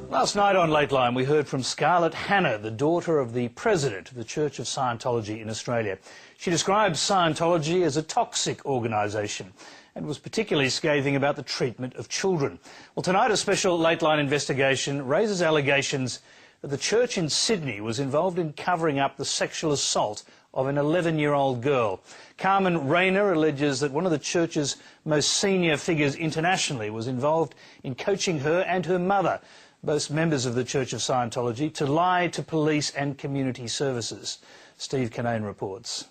Last night on Lateline we heard from Scarlett Hannah, the daughter of the president of the Church of Scientology in Australia. She describes Scientology as a toxic organisation and was particularly scathing about the treatment of children. Well, tonight a special Lateline investigation raises allegations that the church in Sydney was involved in covering up the sexual assault of an 11-year-old girl. Carmen Rainer alleges that one of the church's most senior figures internationally was involved in coaching her and her mother, both members of the Church of Scientology, to lie to police and community services. Steve Kinane reports.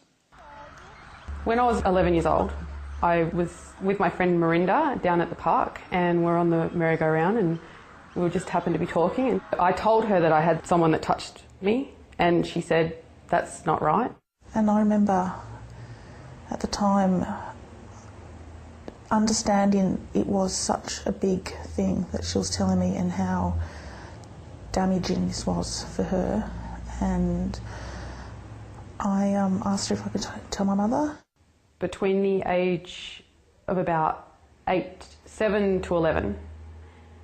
When I was 11 years old, I was with my friend Mirinda down at the park, and we're on the merry-go-round, and we just happened to be talking. And I told her that I had someone that touched me, and she said, "That's not right." And I remember at the time understanding it was such a big thing that she was telling me and how damaging this was for her. And I asked her if I could tell my mother. Between the age of about 7 to 11,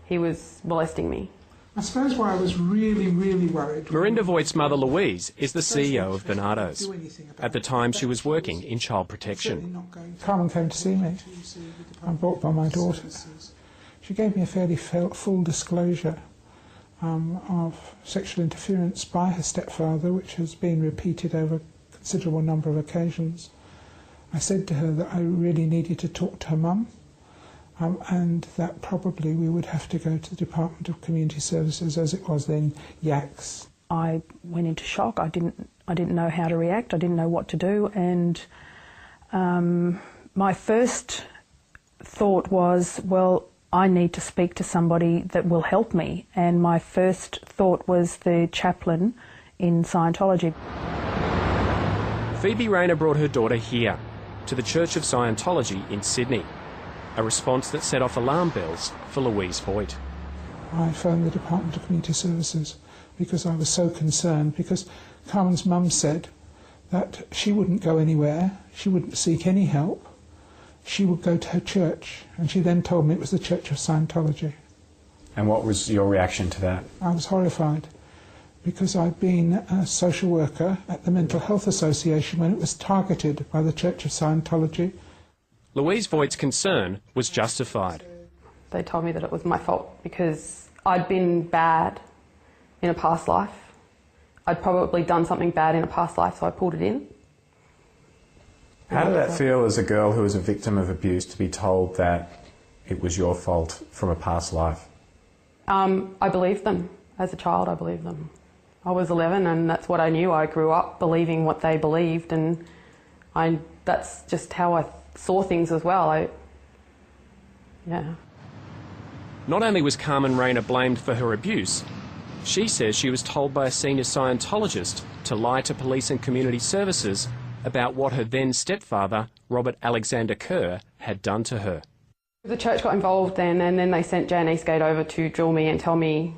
he was molesting me. I suppose why I was really worried... Mirinda Voigt's mother, Louise, is the CEO of Bernardo's. At the time, she was working in child protection. Carmen came to see me. I'm brought by my daughter. She gave me a fairly full disclosure of sexual interference by her stepfather, which has been repeated over a considerable number of occasions. I said to her that I really needed to talk to her mum. And that probably we would have to go to the Department of Community Services, as it was then, YACS. I went into shock. I didn't know how to react. I didn't know what to do. And my first thought was, well, I need to speak to somebody that will help me. And my first thought was the chaplain in Scientology. Phoebe Rainer brought her daughter here, to the Church of Scientology in Sydney. A response that set off alarm bells for Louise Voigt. I phoned the Department of Community Services because I was so concerned, because Carmen's mum said that she wouldn't go anywhere, she wouldn't seek any help, she would go to her church, and she then told me it was the Church of Scientology. And what was your reaction to that? I was horrified, because I'd been a social worker at the Mental Health Association when it was targeted by the Church of Scientology. Louise Voigt's concern was justified. They told me that it was my fault because I'd been bad in a past life. I'd probably done something bad in a past life, so I pulled it in. How did that feel as a girl who was a victim of abuse to be told that it was your fault from a past life? I believed them. As a child, I believed them. I was 11 and that's what I knew. I grew up believing what they believed, and that's just how I saw things as well. Yeah. Not only was Carmen Rainer blamed for her abuse, she says she was told by a senior Scientologist to lie to police and community services about what her then stepfather, Robert Alexander Kerr, had done to her. The church got involved then, and then they sent Jan Eastgate over to drill me and tell me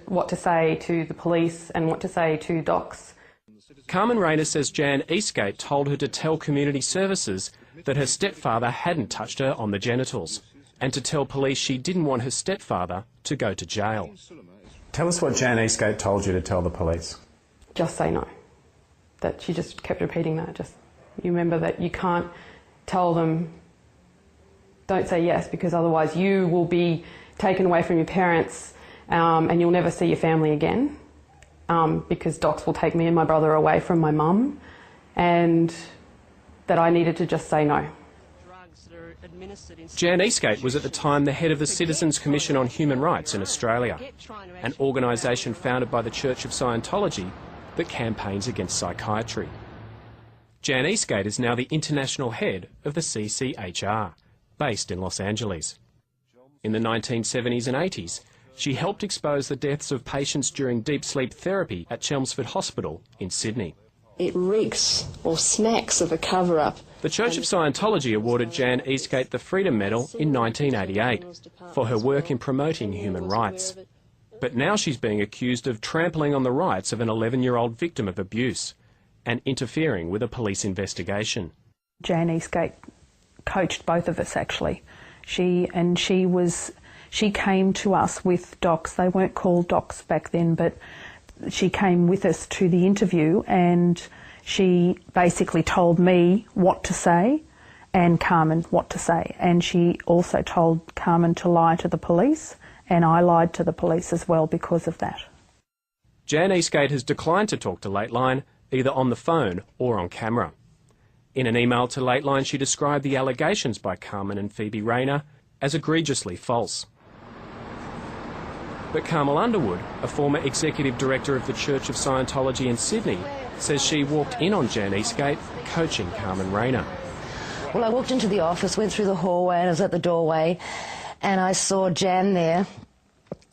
what to say to the police and what to say to docs. Carmen Rainer says Jan Eastgate told her to tell community services that her stepfather hadn't touched her on the genitals, and to tell police she didn't want her stepfather to go to jail. Tell us what Jan Eastgate told you to tell the police. Just say no. That she just kept repeating that. Just, you remember that you can't tell them, don't say yes, because otherwise you will be taken away from your parents and you'll never see your family again. Because docs will take me and my brother away from my mum, and that I needed to just say no. Jan Eastgate was at the time the head of the Citizens Commission on Human Rights in Australia, an organisation founded by the Church of Scientology that campaigns against psychiatry. Jan Eastgate is now the international head of the CCHR, based in Los Angeles. In the 1970s and 80s, she helped expose the deaths of patients during deep sleep therapy at Chelmsford Hospital in Sydney. It reeks or smacks of a cover-up. The Church of Scientology awarded Jan Eastgate the Freedom Medal in 1988 for her work in promoting human rights. But now she's being accused of trampling on the rights of an 11-year-old victim of abuse and interfering with a police investigation. Jan Eastgate coached both of us, actually. She was she came to us with docs. They weren't called docs back then, but she came with us to the interview, and she basically told me what to say and Carmen what to say. And she also told Carmen to lie to the police, and I lied to the police as well because of that. Jan Eastgate has declined to talk to Lateline, either on the phone or on camera. In an email to Lateline, she described the allegations by Carmen and Phoebe Rainer as egregiously false. But Carmel Underwood, a former executive director of the Church of Scientology in Sydney, says she walked in on Jan Eastgate coaching Carmen Rainer. Well, I walked into the office, went through the hallway, and I was at the doorway, and I saw Jan there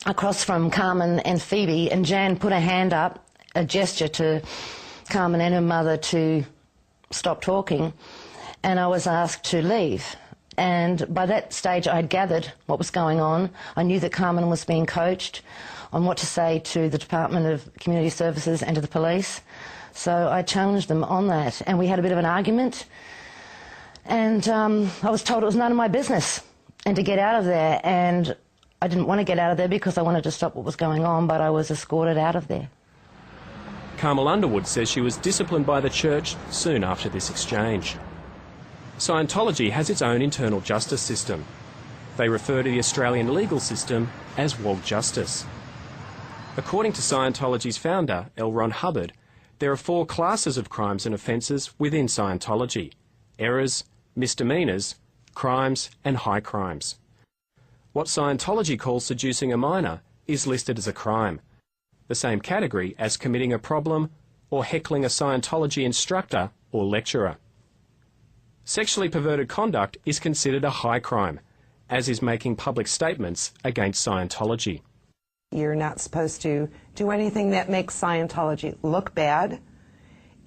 across from Carmen and Phoebe, and Jan put her hand up, a gesture to Carmen and her mother to stop talking, and I was asked to leave. And by that stage I had gathered what was going on. I knew that Carmen was being coached on what to say to the Department of Community Services and to the police. So I challenged them on that, and we had a bit of an argument, and I was told it was none of my business and to get out of there, and I didn't want to get out of there because I wanted to stop what was going on, but I was escorted out of there. Carmel Underwood says she was disciplined by the church soon after this exchange. Scientology has its own internal justice system. They refer to the Australian legal system as woke justice. According to Scientology's founder, L. Ron Hubbard, there are 4 classes of crimes and offences within Scientology: errors, misdemeanours, crimes and high crimes. What Scientology calls seducing a minor is listed as a crime, the same category as committing a problem or heckling a Scientology instructor or lecturer. Sexually perverted conduct is considered a high crime, as is making public statements against Scientology. You're not supposed to do anything that makes Scientology look bad,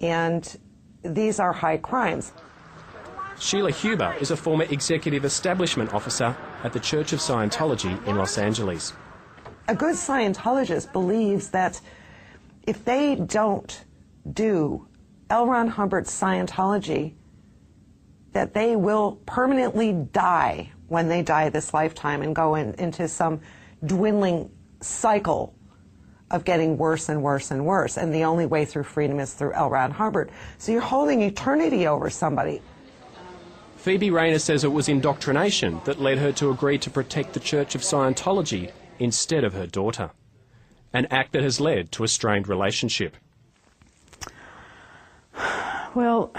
and these are high crimes. Sheila Huber is a former executive establishment officer at the Church of Scientology in Los Angeles. A good Scientologist believes that if they don't do L. Ron Hubbard's Scientology, that they will permanently die when they die this lifetime and go into some dwindling cycle of getting worse and worse and worse. And the only way through freedom is through L. Ron Hubbard. So you're holding eternity over somebody. Phoebe Rainer says it was indoctrination that led her to agree to protect the Church of Scientology instead of her daughter, an act that has led to a strained relationship. Well,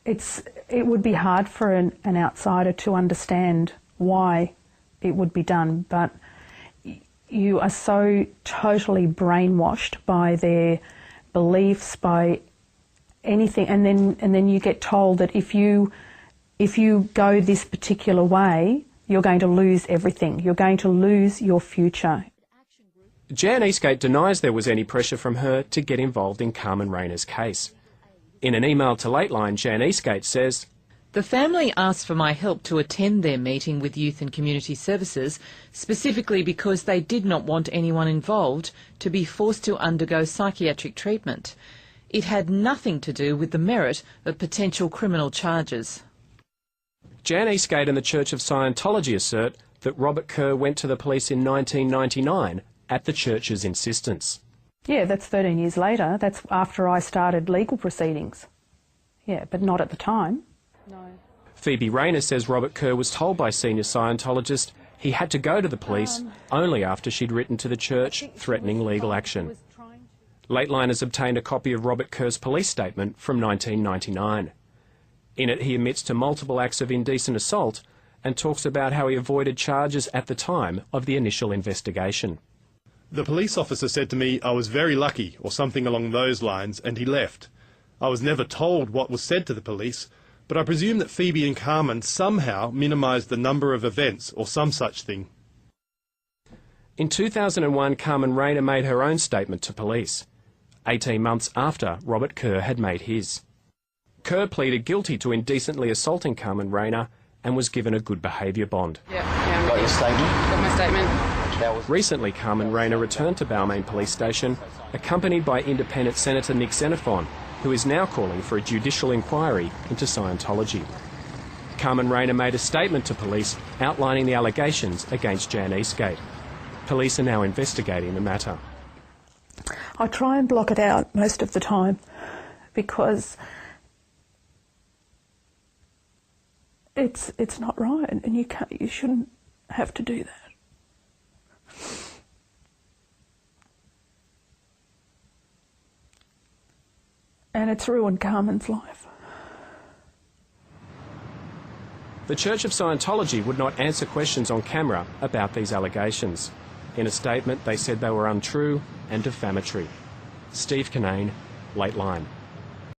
it would be hard for an outsider to understand why it would be done, but you are so totally brainwashed by their beliefs, by anything, and then you get told that if you go this particular way, you're going to lose everything. You're going to lose your future. Jan Eastgate denies there was any pressure from her to get involved in Carmen Rainer's case. In an email to Lateline, Jan Eastgate says, "The family asked for my help to attend their meeting with Youth and Community Services, specifically because they did not want anyone involved to be forced to undergo psychiatric treatment. It had nothing to do with the merit of potential criminal charges." Jan Eastgate and the Church of Scientology assert that Robert Kerr went to the police in 1999 at the church's insistence. Yeah, that's 13 years later. That's after I started legal proceedings. Yeah, but not at the time. No. Phoebe Rainer says Robert Kerr was told by senior Scientologists he had to go to the police only after she'd written to the church threatening legal action. Lateline has obtained a copy of Robert Kerr's police statement from 1999. In it, he admits to multiple acts of indecent assault and talks about how he avoided charges at the time of the initial investigation. "The police officer said to me I was very lucky, or something along those lines, and he left. I was never told what was said to the police, but I presume that Phoebe and Carmen somehow minimised the number of events or some such thing." In 2001, Carmen Rainer made her own statement to police, 18 months after Robert Kerr had made his. Kerr pleaded guilty to indecently assaulting Carmen Rainer and was given a good behaviour bond. Yeah, got your statement? Got my statement. Recently, Carmen Rainer returned to Balmain Police Station, accompanied by Independent Senator Nick Xenophon, who is now calling for a judicial inquiry into Scientology. Carmen Rainer made a statement to police outlining the allegations against Jan Eastgate. Police are now investigating the matter. I try and block it out most of the time because it's not right, and you shouldn't have to do that. And it's ruined Carmen's life. The Church of Scientology would not answer questions on camera about these allegations. In a statement, they said they were untrue and defamatory. Steve Kinane, Lateline.